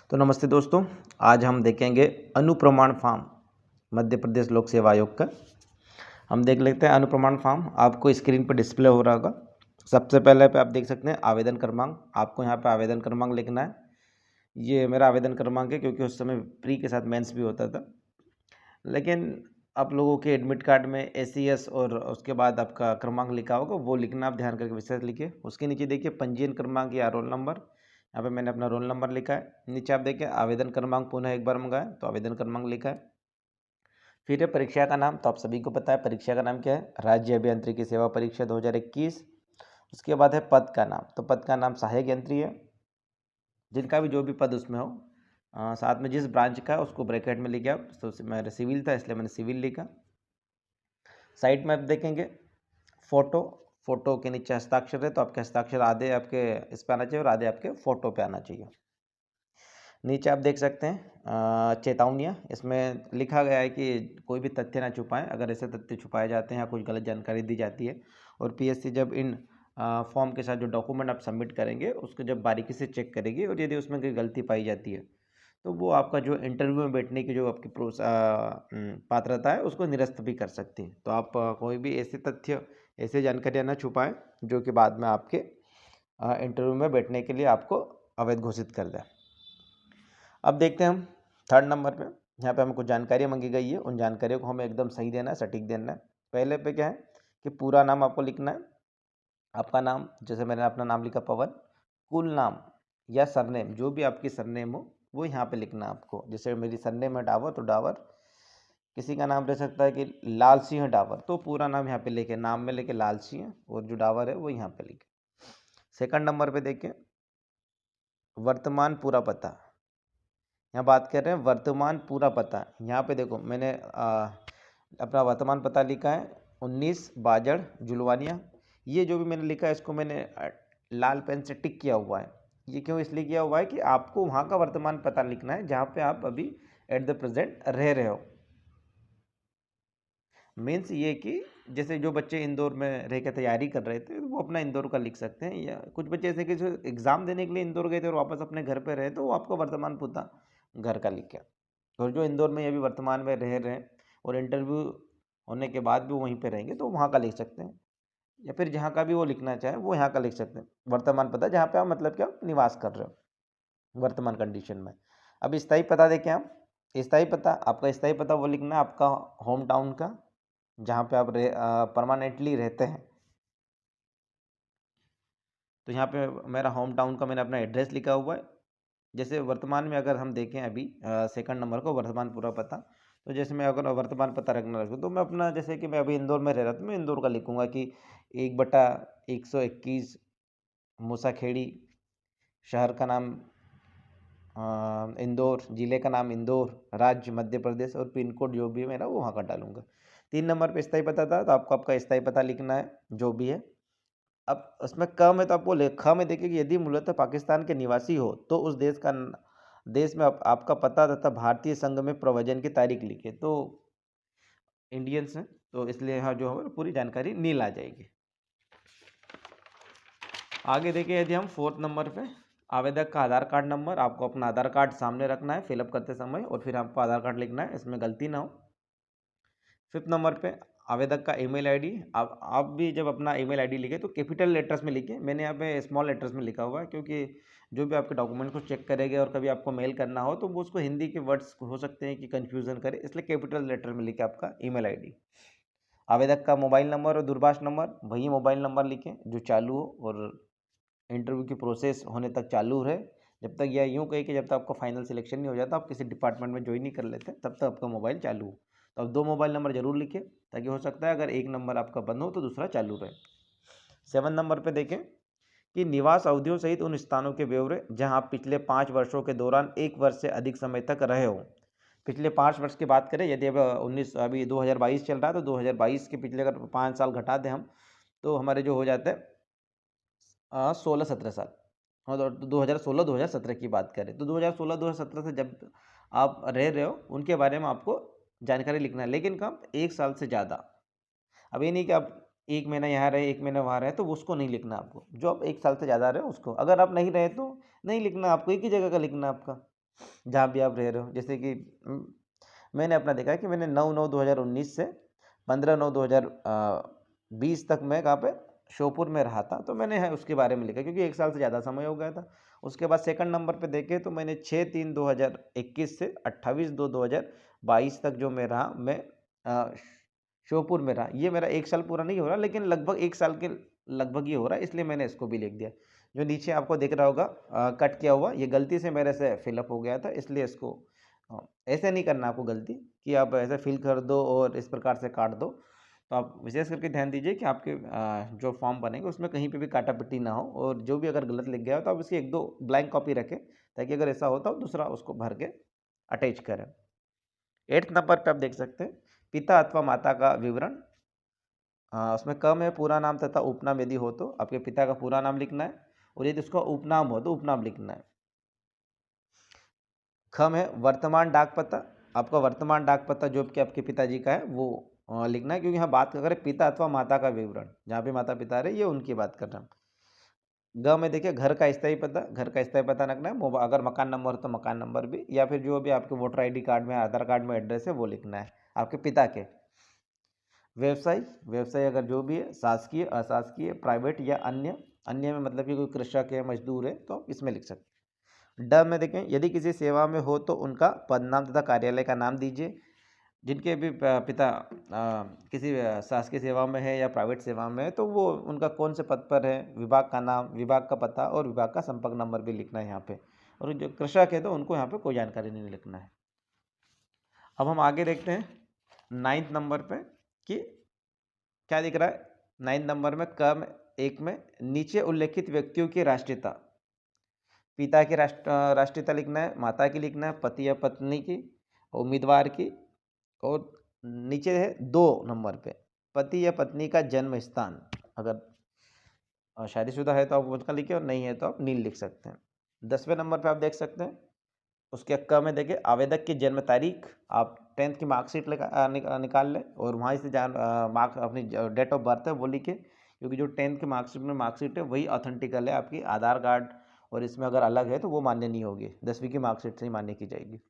तो नमस्ते दोस्तों, आज हम देखेंगे अनुप्रमाण फॉर्म मध्य प्रदेश लोक सेवा आयोग का। हम देख लेते हैं अनुप्रमाण फॉर्म। आपको स्क्रीन पर डिस्प्ले हो रहा होगा। सबसे पहले पे आप देख सकते हैं आवेदन क्रमांक। आपको यहाँ पे आवेदन क्रमांक लिखना है। ये मेरा आवेदन क्रमांक है क्योंकि उस समय प्री के साथ मेंस भी होता था, लेकिन आप लोगों के एडमिट कार्ड में एसीएस और उसके बाद आपका क्रमांक लिखा होगा, वो लिखना आप ध्यान करके विशेष लिखिए। उसके नीचे देखिए पंजीयन क्रमांक या रोल नंबर। यहाँ पे मैंने अपना रोल नंबर लिखा है। नीचे आप देखिए आवेदन क्रमांक पुनः एक बार मंगाए तो आवेदन क्रमांक लिखा है। फिर है परीक्षा का नाम, तो आप सभी को पता है परीक्षा का नाम क्या है, राज्य अभियांत्रिकी सेवा परीक्षा 2021। उसके बाद है पद का नाम, तो पद का नाम सहायक यंत्री है, जिनका भी जो भी पद उसमें हो। साथ में जिस ब्रांच का है उसको ब्रैकेट में लिखे आप। तो मेरा सिविल था इसलिए मैंने सिविल लिखा। साइड में आप देखेंगे फोटो के नीचे हस्ताक्षर है, तो आपके हस्ताक्षर आधे आपके इस पे आना चाहिए और आधे आपके फोटो पे आना चाहिए। नीचे आप देख सकते हैं चेतावनियाँ। इसमें लिखा गया है कि कोई भी तथ्य ना छुपाएं। अगर ऐसे तथ्य छुपाए जाते हैं या कुछ गलत जानकारी दी जाती है और पीएससी जब इन फॉर्म के साथ जो डॉक्यूमेंट आप सबमिट करेंगे उसको जब बारीकी से चेक करेगी और यदि उसमें कोई गलती पाई जाती है तो वो आपका जो इंटरव्यू में बैठने की जो आपकी पात्रता है उसको निरस्त भी कर सकती है। तो आप कोई भी ऐसे तथ्य ऐसे जानकारियाँ ना छुपाएं जो कि बाद में आपके इंटरव्यू में बैठने के लिए आपको अवैध घोषित कर दें। अब देखते हैं हम थर्ड नंबर पे। यहाँ पे हमें कुछ जानकारियाँ मांगी गई है, उन जानकारियों को हमें एकदम सही देना है, सटीक देना है। पहले पे क्या है कि पूरा नाम आपको लिखना है। आपका नाम, जैसे मैंने अपना नाम लिखा पवन, कुल नाम या सरनेम, जो भी आपकी सरनेम हो वो यहाँ पे लिखना है आपको। जैसे मेरी सरनेम है डावर, तो डावर। किसी का नाम रह सकता है कि लाल सिंह डावर, तो पूरा नाम यहाँ पे लिखे, नाम में लेके लाल सिंह और जो डावर है वो यहाँ पे लिखे। सेकंड नंबर पे देखें वर्तमान पूरा पता। यहाँ बात कर रहे हैं वर्तमान पूरा पता। यहाँ पे देखो मैंने अपना वर्तमान पता लिखा है 19 बाजड़ जुलवानिया। ये जो भी मैंने लिखा है इसको मैंने लाल पेन से टिक किया हुआ है। ये क्यों इसलिए किया हुआ है कि आपको वहाँ का वर्तमान पता लिखना है जहाँ पे आप अभी एट द प्रेजेंट रह रहे हो। मीन्स ये कि जैसे जो बच्चे इंदौर में रह के तैयारी कर रहे थे वो अपना इंदौर का लिख सकते हैं, या कुछ बच्चे ऐसे कि जो एग्ज़ाम देने के लिए इंदौर गए थे और वापस अपने घर पे रहे तो वो आपको वर्तमान पता घर का लिख के। और जो इंदौर में अभी वर्तमान में रह रहे हैं और इंटरव्यू होने के बाद भी वहीं पे रहेंगे तो वहाँ का लिख सकते हैं, या फिर जहाँ का भी वो लिखना चाहे वो यहाँ का लिख सकते हैं। वर्तमान पता जहाँ पे आप मतलब कि आप निवास कर रहे हो वर्तमान कंडीशन में। अब स्थायी पता देखें आप। स्थायी पता, आपका स्थायी पता वो लिखना है आपका होम टाउन का, जहाँ पे आप परमानेंटली रहते हैं। तो यहाँ पे मेरा होम टाउन का मैंने अपना एड्रेस लिखा हुआ है। जैसे वर्तमान में अगर हम देखें अभी सेकंड नंबर को वर्तमान पूरा पता, तो जैसे मैं अगर वर्तमान पता रखना रखूँ तो मैं अपना, जैसे कि मैं अभी इंदौर में रह रहा था, मैं इंदौर का लिखूँगा कि 1/121 मूसाखेड़ी, शहर का नाम इंदौर, ज़िले का नाम इंदौर, राज्य मध्य प्रदेश और पिन कोड जो भी है मेरा वो वहाँ का डालूंगा। 3 नंबर पे स्थायी पता था, तो आपको आपका स्थायी पता लिखना है जो भी है। अब उसमें क में तो आपको ख में देखिए कि यदि मूलतः पाकिस्तान के निवासी हो तो उस देश में आपका पता तथा भारतीय संघ में प्रव्रजन की तारीख लिखिए। तो इंडियंस हैं तो इसलिए यहाँ जो है पूरी जानकारी नील आ जाएगी। आगे देखिए यदि हम फोर्थ नंबर पे आवेदक का आधार कार्ड नंबर, आपको अपना आधार कार्ड सामने रखना है फिलअप करते समय और फिर आपको आधार कार्ड लिखना है, इसमें गलती ना हो। फिफ्थ नंबर पे आवेदक का ईमेल आईडी। आप भी जब अपना ईमेल आईडी लिखे तो कैपिटल लेटर्स में लिखिए। मैंने यहाँ पे स्मॉल लेटर्स में लिखा हुआ है क्योंकि जो भी आपके डॉक्यूमेंट को चेक करेगा और कभी आपको मेल करना हो तो वो उसको हिंदी के वर्ड्स हो सकते हैं कि कन्फ्यूज़न करे, इसलिए कैपिटल लेटर में लिखे आपका ईमेल आईडी। आवेदक का मोबाइल नंबर और दूरभाष नंबर, वही मोबाइल नंबर लिखें जो चालू हो और इंटरव्यू की प्रोसेस होने तक चालू रहे। जब तक, या यूँ कही कि जब तक आपका फाइनल सिलेक्शन नहीं हो जाता, आप किसी डिपार्टमेंट में ज्वाइन नहीं कर लेते, तब तक आपका मोबाइल चालू हो। तो अब 2 मोबाइल नंबर जरूर लिखें ताकि हो सकता है अगर एक नंबर आपका बंद हो तो दूसरा चालू रहे। 7 नंबर पे देखें कि निवास अवधियों सहित उन स्थानों के ब्यौरे जहां आप पिछले 5 वर्षों के दौरान 1 वर्ष से अधिक समय तक रहे हो। पिछले 5 वर्ष की बात करें, यदि अब 19 अभी 2022 चल रहा है तो 2022 के पिछले अगर 5 साल घटा दें हम तो हमारे जो हो जाता है 16-17 साल। और 2016-2017 की बात करें तो 2016-2017 से जब आप रह रहे हो उनके बारे में आपको जानकारी लिखना है, लेकिन कब, 1 साल से ज़्यादा। अब ये नहीं कि आप 1 महीना यहाँ रहे 1 महीना वहाँ रहे तो उसको नहीं लिखना आपको। जो आप 1 साल से ज़्यादा रहे उसको, अगर आप नहीं रहे तो नहीं लिखना, आपको एक ही जगह का लिखना आपका। जहाँ भी आप रह रहे हो। जैसे कि मैंने अपना देखा है कि मैंने 9/9/2019 से 15/9/2020 तक मैं कहाँ पे श्योपुर में रहा था, तो मैंने है उसके बारे में लिखा क्योंकि 1 साल से ज़्यादा समय हो गया था। उसके बाद सेकंड नंबर पे देखें तो मैंने 6/3/2021 से 28/2/2022 तक जो मैं रहा, मैं श्योपुर में रहा। ये मेरा 1 साल पूरा नहीं हो रहा, लेकिन लगभग 1 साल के लगभग ये हो रहा है, इसलिए मैंने इसको भी लिख दिया। जो नीचे आपको दिख रहा होगा कट किया हुआ, ये गलती से मेरे से फिलअप हो गया था, इसलिए इसको ऐसे नहीं करना आपको गलती कि आप ऐसे फिल कर दो और इस प्रकार से काट दो। तो आप विशेष करके ध्यान दीजिए कि आपके जो फॉर्म बनेंगे उसमें कहीं पे भी काटा पिट्टी ना हो, और जो भी अगर गलत लिख गया हो तो आप उसकी 1-2 ब्लैंक कॉपी रखें, ताकि अगर ऐसा होता हो दूसरा उसको भर के अटैच करें। 8th नंबर पे आप देख सकते हैं पिता अथवा माता का विवरण। उसमें क में पूरा नाम तथा उपनाम यदि हो तो आपके पिता का पूरा नाम लिखना है, और यदि उसका उपनाम हो तो उपनाम लिखना है। ख में वर्तमान डाक पता, आपका वर्तमान डाक पता जो कि आपके पिताजी का है वो लिखना है, क्योंकि यहाँ बात कर रहे हैं पिता अथवा माता का विवरण, जहाँ पे माता पिता रहे ये उनकी बात कर रहे हैं। ग में देखिए घर का स्थायी पता, घर का स्थायी पता रखना है। अगर मकान नंबर हो तो मकान नंबर भी, या फिर जो भी आपके वोटर आईडी कार्ड में आधार कार्ड में एड्रेस है वो लिखना है आपके पिता के। व्यवसाय, व्यवसाय अगर जो भी है शासकीय अशासकीय प्राइवेट या अन्य, अन्य में मतलब कि कोई कृषक है मजदूर है तो आप इसमें लिख सकते हैं। ड में देखें यदि किसी सेवा में हो तो उनका पद नाम तथा कार्यालय का नाम दीजिए। जिनके भी पिता किसी शासकीय सेवा में है या प्राइवेट सेवा में है तो वो उनका कौन से पद पर है, विभाग का नाम, विभाग का पता और विभाग का संपर्क नंबर भी लिखना है यहाँ पे। और जो कृषक है तो उनको यहाँ पे कोई जानकारी नहीं लिखना है। अब हम आगे देखते हैं 9th नंबर पे कि क्या दिख रहा है। 9th नंबर में क में 1 में नीचे उल्लेखित व्यक्तियों की राष्ट्रीयता, पिता की राष्ट्रीयता लिखना है, माता की लिखना है, पति या पत्नी की, उम्मीदवार की, और नीचे है 2 नंबर पे पति या पत्नी का जन्म स्थान। अगर शादीशुदा है तो आप उसका लिखिए, और नहीं है तो आप नील लिख सकते हैं। 10वें नंबर पे आप देख सकते हैं उसके क में देखिए आवेदक की जन्म तारीख, आप 10th की मार्कशीट निकाल लें और वहाँ से मार्क अपनी डेट ऑफ बर्थ है वो लिखे, क्योंकि जो 10th की मार्कशीट है वही ऑथेंटिकल है आपकी। आधार कार्ड और इसमें अगर अलग है तो वो मान्य नहीं होगी, 10वीं की मार्कशीट से ही मान्य की जाएगी।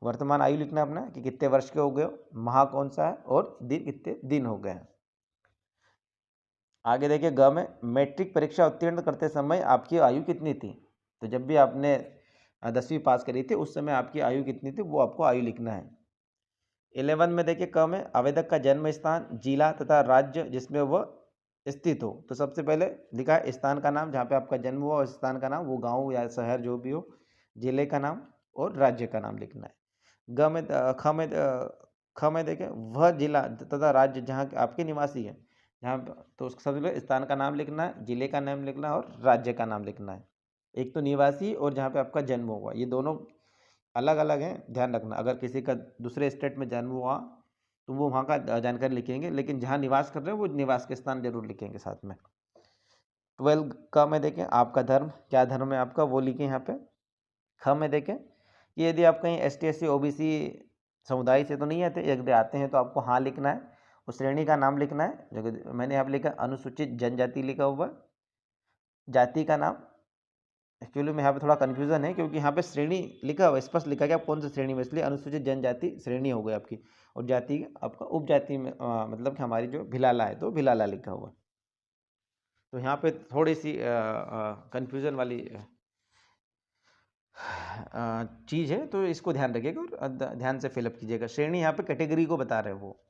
वर्तमान आयु लिखना है अपना कि कितने वर्ष के हो गए हो, माह कौन सा है और दिन कितने दिन हो गए हैं। आगे देखिए ग में मैट्रिक परीक्षा उत्तीर्ण करते समय आपकी आयु कितनी थी। तो जब भी आपने 10वीं पास करी थी उस समय आपकी आयु कितनी थी वो आपको आयु लिखना है। 11 में देखिए क में आवेदक का जन्म स्थान, जिला तथा राज्य जिसमें वह स्थित हो। तो सबसे पहले लिखा है स्थान का नाम, जहाँ पे आपका जन्म हुआ और स्थान का नाम, वो गांव या शहर जो भी हो, जिले का नाम और राज्य का नाम लिखना है। ग में ख में देखें वह जिला तथा राज्य जहाँ आपके निवासी है, जहाँ तो उसका सबसे पहले स्थान का नाम लिखना है, जिले का नाम लिखना है और राज्य का नाम लिखना है। एक तो निवासी और जहाँ पे आपका जन्म हुआ, ये दोनों अलग अलग हैं, ध्यान रखना। अगर किसी का दूसरे स्टेट में जन्म हुआ तो वो वहाँ का जानकारी लिखेंगे, लेकिन जहाँ निवास कर रहे हैं वो निवास के स्थान जरूर लिखेंगे साथ में। 12 का में देखें आपका धर्म, क्या धर्म है आपका वो लिखें यहाँ पे। ख में देखें कि यदि आप कहीं ST SC OBC समुदाय से तो नहीं आते, यदि आते हैं तो आपको हाँ लिखना है। उस श्रेणी का नाम लिखना है, जो कि मैंने यहाँ पे लिखा अनुसूचित जनजाति लिखा हुआ। जाति का नाम, एक्चुअली में यहाँ पे थोड़ा कन्फ्यूजन है क्योंकि यहाँ पे श्रेणी लिखा हुआ, स्पष्ट लिखा गया आप कौन सी श्रेणी में, इसलिए अनुसूचित जनजाति श्रेणी हो गई आपकी, और जाति आपका उपजाति में मतलब कि हमारी जो भिलाला है तो भिलाला लिखा हुआ। तो यहाँ पे थोड़ी सी कन्फ्यूजन वाली चीज़ है, तो इसको ध्यान रखिएगा और ध्यान से फिलअप कीजिएगा। श्रेणी यहाँ पे कैटेगरी को बता रहे हैं वो।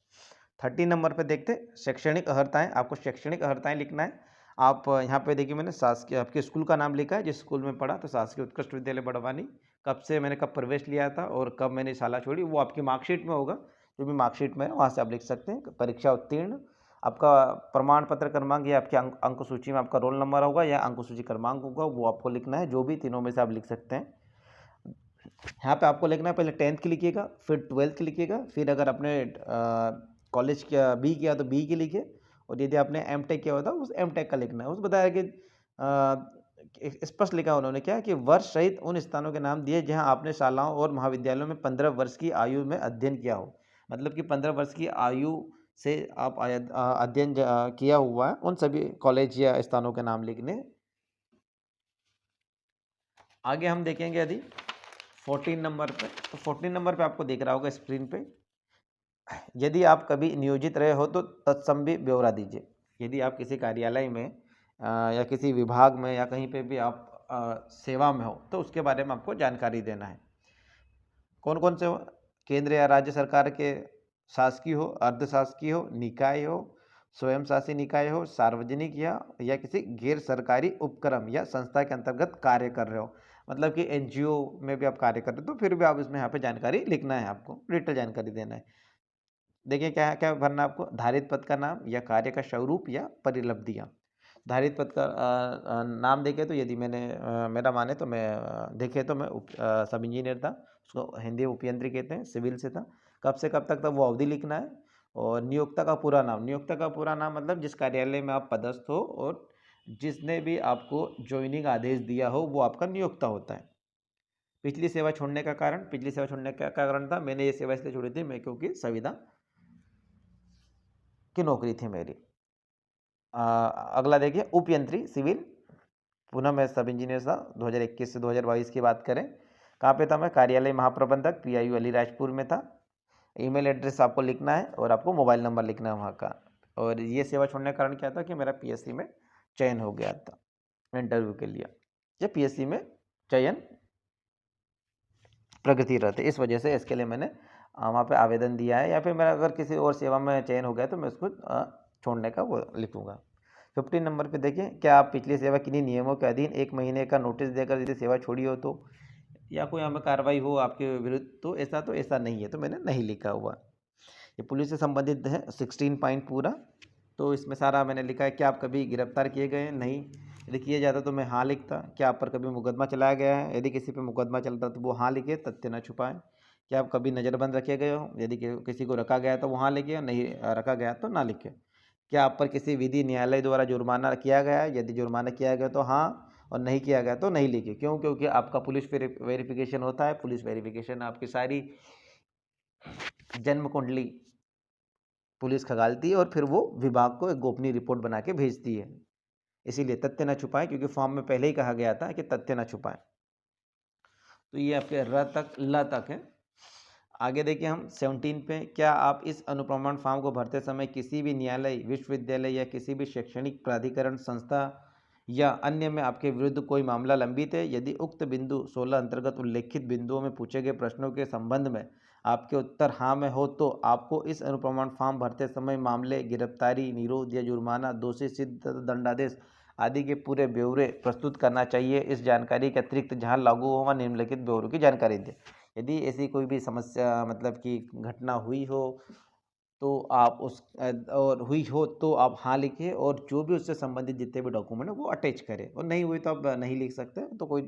30 नंबर पे देखते शैक्षणिक अर्हताएँ, आपको शैक्षणिक अर्हताएँ लिखना है। आप यहाँ पे देखिए मैंने शासकीय आपके स्कूल का नाम लिखा है, जिस स्कूल में पढ़ा, तो शासकीय उत्कृष्ट विद्यालय बड़वानी। कब से मैंने कब प्रवेश लिया था और कब मैंने शाला छोड़ी वो आपकी मार्कशीट में होगा, जो भी मार्कशीट में है वहाँ से आप लिख सकते हैं। परीक्षा उत्तीर्ण, आपका प्रमाण पत्र क्रमांक या आपके अंक सूची में आपका रोल नंबर होगा या अंक सूची क्रमांक होगा, वो आपको लिखना है, जो भी तीनों में से आप लिख सकते हैं। यहाँ पे आपको लिखना है पहले 10th की लिखिएगा, फिर 12th की लिखिएगा, फिर अगर आपने कॉलेज किया बी किया तो बी की लिखिए, और यदि आपने M.Tech किया होता उस M.Tech का लिखना है। उस बताया कि स्पष्ट लिखा उन्होंने क्या कि वर्ष सहित उन स्थानों के नाम दिए जहाँ आपने शालाओं और महाविद्यालयों में 15 वर्ष की आयु में अध्ययन किया हो। मतलब कि 15 वर्ष की आयु से आप अध्ययन किया हुआ है, उन सभी कॉलेज या स्थानों के नाम लिखने। आगे हम देखेंगे यदि 14 नंबर पे, तो 14 नंबर पे आपको दिख रहा होगा स्क्रीन पे, यदि आप कभी नियोजित रहे हो तो तत्संबंधी ब्यौरा दीजिए। यदि आप किसी कार्यालय में या किसी विभाग में या कहीं पे भी आप सेवा में हो तो उसके बारे में आपको जानकारी देना है। कौन कौन से हो? केंद्र या राज्य सरकार के शासकीय हो, अर्धशासकीय हो, निकाय हो, स्वयं शासी निकाय हो, सार्वजनिक या किसी गैर सरकारी उपक्रम या संस्था के अंतर्गत कार्य कर रहे हो। मतलब कि एनजीओ में भी आप कार्य कर रहे हो तो फिर भी आप इसमें यहाँ पे जानकारी लिखना है, आपको डिटेल जानकारी देना है। देखिए क्या क्या भरना आपको, धारित पद का नाम या कार्य का स्वरूप या परिलब्धियाँ। धारित पद का नाम देखे तो यदि मेरा माने तो मैं देखे तो मैं सब इंजीनियर था, उसको हिंदी में उपयंत्री कहते हैं, सिविल से था। कब से कब तक था वो अवधि लिखना है। और नियोक्ता का पूरा नाम, नियोक्ता का पूरा नाम मतलब जिस कार्यालय में आप पदस्थ हो और जिसने भी आपको ज्वाइनिंग आदेश दिया हो वो आपका नियोक्ता होता है। पिछली सेवा छोड़ने का कारण, पिछली सेवा छोड़ने का कारण था मैंने ये सेवा इसलिए छोड़ी थी मैं क्योंकि संविदा की नौकरी थी मेरी। अगला देखिए उपयंत्री सिविल, पुनः मैं सब इंजीनियर था। 2021 से 2022 की बात करें, कहाँ पे था मैं? कार्यालय महाप्रबंधक PIU अलीराजपुर में था। ईमेल एड्रेस आपको लिखना है और आपको मोबाइल नंबर लिखना है वहाँ का। और ये सेवा छोड़ने का कारण क्या था कि मेरा PSC में चयन हो गया था इंटरव्यू के लिए, या PSC में चयन प्रगति रहते, इस वजह से इसके लिए मैंने वहाँ पे आवेदन दिया है। या फिर मेरा अगर किसी और सेवा में चयन हो गया तो मैं उसको छोड़ने का वो लिखूँगा। 15 नंबर पे देखिए, क्या आप पिछली सेवा किन्हीं नियमों के अधीन 1 महीने का नोटिस देकर यदि सेवा छोड़ी हो तो, या कोई हमें कार्रवाई हो आपके विरुद्ध तो ऐसा नहीं है, तो मैंने नहीं लिखा हुआ। ये पुलिस से संबंधित है 16 पॉइंट पूरा, तो इसमें सारा मैंने लिखा है। क्या आप कभी गिरफ्तार किए गए हैं? नहीं। यदि किया जाता तो मैं हाँ लिखता। क्या आप पर कभी मुकदमा चलाया गया है? यदि किसी पर मुकदमा चलता तो वो हाँ लिखे, तथ्य न छुपाएं। क्या आप कभी नज़रबंद रखे गए हो? यदि किसी को रखा गया तो वहाँ लिखे, नहीं रखा गया तो ना लिखे। क्या आप पर किसी विधि न्यायालय द्वारा जुर्माना किया गया है? यदि जुर्माना किया गया तो हाँ, और नहीं किया गया तो नहीं लिखे। क्यों? क्योंकि आपका पुलिस वेरिफिकेशन होता है। पुलिस वेरिफिकेशन आपकी सारी जन्म कुंडली पुलिस खंगालती है और फिर वो विभाग को एक गोपनीय रिपोर्ट बना के भेजती है। इसीलिए तथ्य न छुपाएं, क्योंकि फॉर्म में पहले ही कहा गया था कि तथ्य न छुपाएं। तो ये आपके र तक ल तक है। आगे देखिए हम 17 पे, क्या आप इस अनुप्रमाण फॉर्म को भरते समय किसी भी न्यायालय, विश्वविद्यालय या किसी भी शैक्षणिक प्राधिकरण संस्था या अन्य में आपके विरुद्ध कोई मामला लंबित है? यदि उक्त बिंदु 16 अंतर्गत उल्लेखित बिंदुओं में पूछे गए प्रश्नों के संबंध में आपके उत्तर हाँ में हो तो आपको इस अनुप्रमाण फॉर्म भरते समय मामले, गिरफ्तारी, निरोध या जुर्माना, दोषी सिद्ध दंडादेश आदि के पूरे ब्यौरे प्रस्तुत करना चाहिए। इस जानकारी के अतिरिक्त जहाँ लागू हो वहाँ निम्नलिखित ब्यौरों की जानकारी दें। यदि ऐसी कोई भी समस्या मतलब कि घटना हुई हो तो आप और हुई हो तो आप हाँ लिखिए, और जो भी उससे संबंधित जितने भी डॉक्यूमेंट है वो अटैच करें, और नहीं हुई तो आप नहीं लिख सकते, तो कोई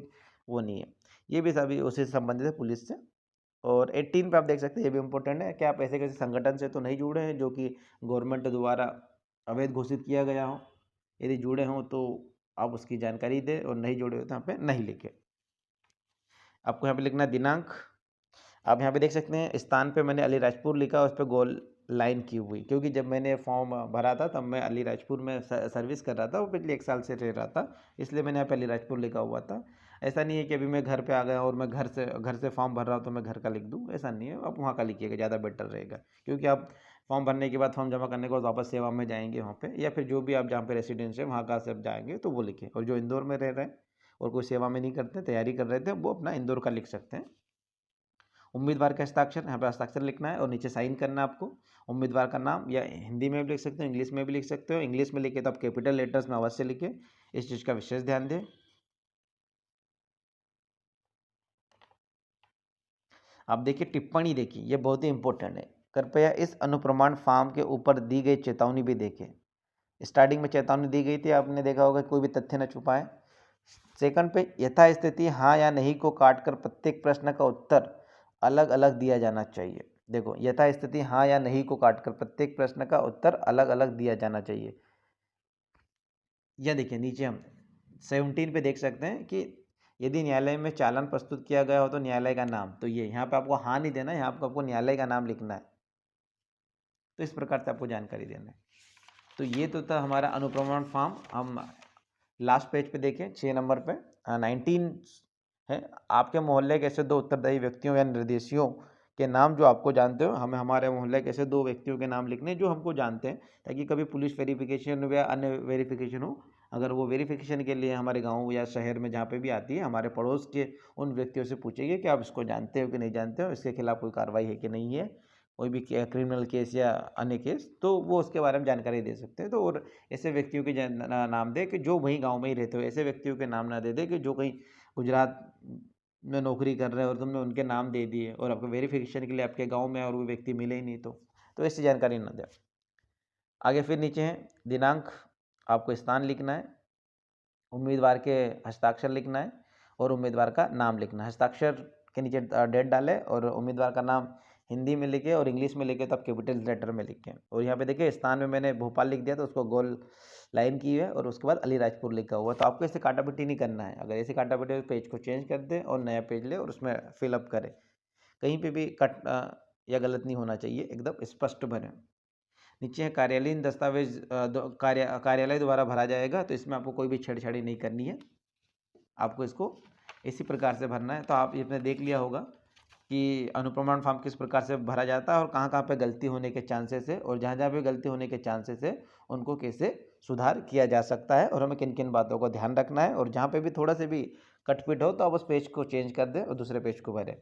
वो नहीं है। ये भी सभी उसी से संबंधित है, पुलिस से। और 18 पे आप देख सकते हैं, ये भी इम्पोर्टेंट है, कि आप ऐसे किसी संगठन से तो नहीं जुड़े हैं जो कि गवर्नमेंट द्वारा अवैध घोषित किया गया हो। यदि जुड़े हों तो आप उसकी जानकारी दें, और नहीं जुड़े हो तो यहाँ पे नहीं लिखें। आपको यहाँ पे लिखना है दिनांक। आप यहाँ पे देख सकते हैं स्थान पे मैंने अलीराजपुर लिखा, उस पर गोल लाइन की हुई, क्योंकि जब मैंने फॉर्म भरा था तब मैं अलीराजपुर में सर्विस कर रहा था, वो पिछले 1 साल से रह रहा था, इसलिए मैंने यहाँ पे अलीराजपुर लिखा हुआ था। ऐसा नहीं है कि अभी मैं घर पे आ गया और मैं घर से फॉर्म भर रहा हूँ तो मैं घर का लिख दूँ, ऐसा नहीं है। आप वहाँ का लिखिएगा, ज़्यादा बेटर रहेगा, क्योंकि आप फॉर्म भरने के बाद फॉर्म जमा करने के बाद वापस सेवा में जाएंगे वहाँ पे, या फिर जो भी आप जहाँ पे रेसिडेंस है वहाँ का से आप जाएंगे तो वो लिखें। और जो इंदौर में रह रहे हैं और कोई सेवा में नहीं करते, तैयारी कर रहे थे, वो अपना इंदौर का लिख सकते हैं। उम्मीदवार का हस्ताक्षर, यहाँ पे हस्ताक्षर लिखना है और नीचे साइन करना है आपको। उम्मीदवार का नाम या हिंदी में भी लिख सकते हो, इंग्लिश में भी लिख सकते हो। इंग्लिश में लिखे तो आप कैपिटल लेटर्स में अवश्य लिखें, इस चीज़ का विशेष ध्यान दें। आप देखिए टिप्पणी देखिए, ये बहुत ही इंपॉर्टेंट है। कृपया इस अनुप्रमाण फॉर्म के ऊपर दी गई चेतावनी भी देखें। स्टार्टिंग में चेतावनी दी गई थी, आपने देखा होगा, कोई भी तथ्य न छुपाएं। सेकंड पे, यथास्थिति हाँ या नहीं को काटकर प्रत्येक प्रश्न का उत्तर अलग अलग दिया जाना चाहिए। देखो, यथास्थिति हाँ या नहीं को काटकर प्रत्येक प्रश्न का उत्तर अलग अलग दिया जाना चाहिए। यह देखिए नीचे हम 17 पे देख सकते हैं कि यदि न्यायालय में चालान प्रस्तुत किया गया हो तो न्यायालय का नाम, तो ये यहाँ पे आपको हाँ नहीं देना है, यहाँ पे आपको न्यायालय का नाम लिखना है। तो इस प्रकार से आपको जानकारी देना है। तो ये तो था हमारा अनुप्रमाण फॉर्म। हम लास्ट पेज पे देखें 6 नंबर पे 19 है। आपके मोहल्ले के ऐसे 2 उत्तरदायी व्यक्तियों या निर्देशियों के नाम जो आपको जानते हो, हमें हमारे मोहल्ले के ऐसे 2 व्यक्तियों के नाम लिखने हैं जो हमको जानते हैं, ताकि कभी पुलिस वेरिफिकेशन या अन्य वेरिफिकेशन हो, अगर वो वेरिफिकेशन के लिए हमारे गाँव या शहर में जहाँ पे भी आती है, हमारे पड़ोस के उन व्यक्तियों से पूछेंगे कि आप इसको जानते हो कि नहीं जानते हो, इसके खिलाफ कोई कार्रवाई है कि नहीं है, कोई भी क्रिमिनल केस या अन्य केस, तो वो उसके बारे में जानकारी दे सकते हैं। तो और ऐसे व्यक्तियों के नाम दे कि जो वहीं गाँव में ही रहते हो, ऐसे व्यक्तियों के नाम ना दे दे कि जो कहीं गुजरात में नौकरी कर रहे हैं और तुमने उनके नाम दे दिए और आपको वेरिफिकेशन के लिए आपके गाँव में और वो व्यक्ति मिले ही नहीं, तो ऐसी जानकारी ना दें। आगे फिर नीचे है दिनांक, आपको स्थान लिखना है, उम्मीदवार के हस्ताक्षर लिखना है और उम्मीदवार का नाम लिखना है। हस्ताक्षर के नीचे डेट डालें और उम्मीदवार का नाम हिंदी में लिखे और इंग्लिश में लिखे तो आप कैपिटल लेटर में लिखें। और यहाँ पे देखिए स्थान में मैंने भोपाल लिख दिया तो उसको गोल लाइन की है और उसके बाद अलीराजपुर लिखा हुआ। तो आपको ऐसे काटापट्टी नहीं करना है, अगर ऐसे काटापट्टी है तो पेज को चेंज कर दें और नया पेज लें और उसमें फिलअप करें। कहीं पे भी कट या गलत नहीं होना चाहिए, एकदम स्पष्ट भरें। नीचे है कार्यालयीन दस्तावेज कार्यालय द्वारा भरा जाएगा, तो इसमें आपको कोई भी छेड़छाड़ी नहीं करनी है, आपको इसको इसी प्रकार से भरना है। तो आप इसमें देख लिया होगा कि अनुप्रमाण फॉर्म किस प्रकार से भरा जाता है और कहाँ कहाँ पे गलती होने के चांसेस है और जहाँ जहाँ पे गलती होने के चांसेस है उनको कैसे सुधार किया जा सकता है और हमें किन किन बातों का ध्यान रखना है, और जहाँ पे भी थोड़ा से भी कटपिट हो तो आप उस पेज को चेंज कर दें और दूसरे पेज को भरें।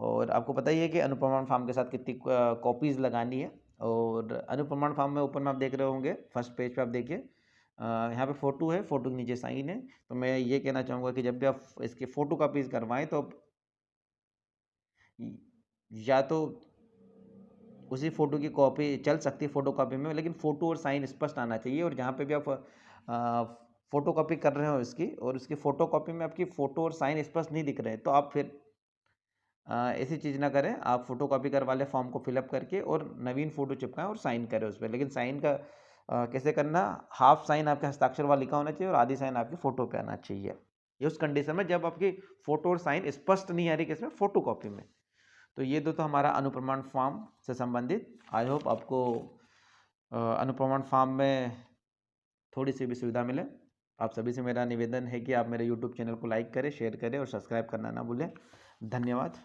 और आपको पता ही है कि अनुप्रमाण फॉर्म के साथ कितनी कॉपीज़ लगानी है। और अनुप्रमाण फॉर्म में ऊपर में आप देख रहे होंगे, फर्स्ट पेज पे आप देखिए यहाँ पे फ़ोटो है, फ़ोटो के नीचे साइन है। तो मैं ये कहना चाहूँगा कि जब भी आप इसकी फ़ोटो कॉपीज़ करवाएं तो या तो उसी फ़ोटो की कॉपी चल सकती है फ़ोटो कॉपी में, लेकिन फ़ोटो और साइन स्पष्ट आना चाहिए। और जहाँ पे भी आप फ़ोटो कॉपी कर रहे हो इसकी और उसकी फ़ोटो कॉपी में आपकी फ़ोटो और साइन स्पष्ट नहीं दिख रहे हैं, तो आप फिर ऐसी चीज़ ना करें। आप फ़ोटोकॉपी करवा लें फॉर्म को फिलअप करके और नवीन फ़ोटो चिपकाएँ और साइन करें उस पे। लेकिन साइन का कैसे करना, हाफ साइन आपके हस्ताक्षर वाला लिखा होना चाहिए और आधी साइन आपकी फ़ोटो पे आना चाहिए। ये उस कंडीशन में जब आपकी फ़ोटो और साइन स्पष्ट नहीं आ रही किसमें, फ़ोटोकॉपी में। तो ये दो तो हमारा अनुप्रमाण फॉर्म से संबंधित। आई होप आपको अनुप्रमाण फॉर्म में थोड़ी सी भी सुविधा मिले। आप सभी से मेरा निवेदन है कि आप मेरे यूट्यूब चैनल को लाइक करें, शेयर करें और सब्सक्राइब करना ना भूलें। धन्यवाद।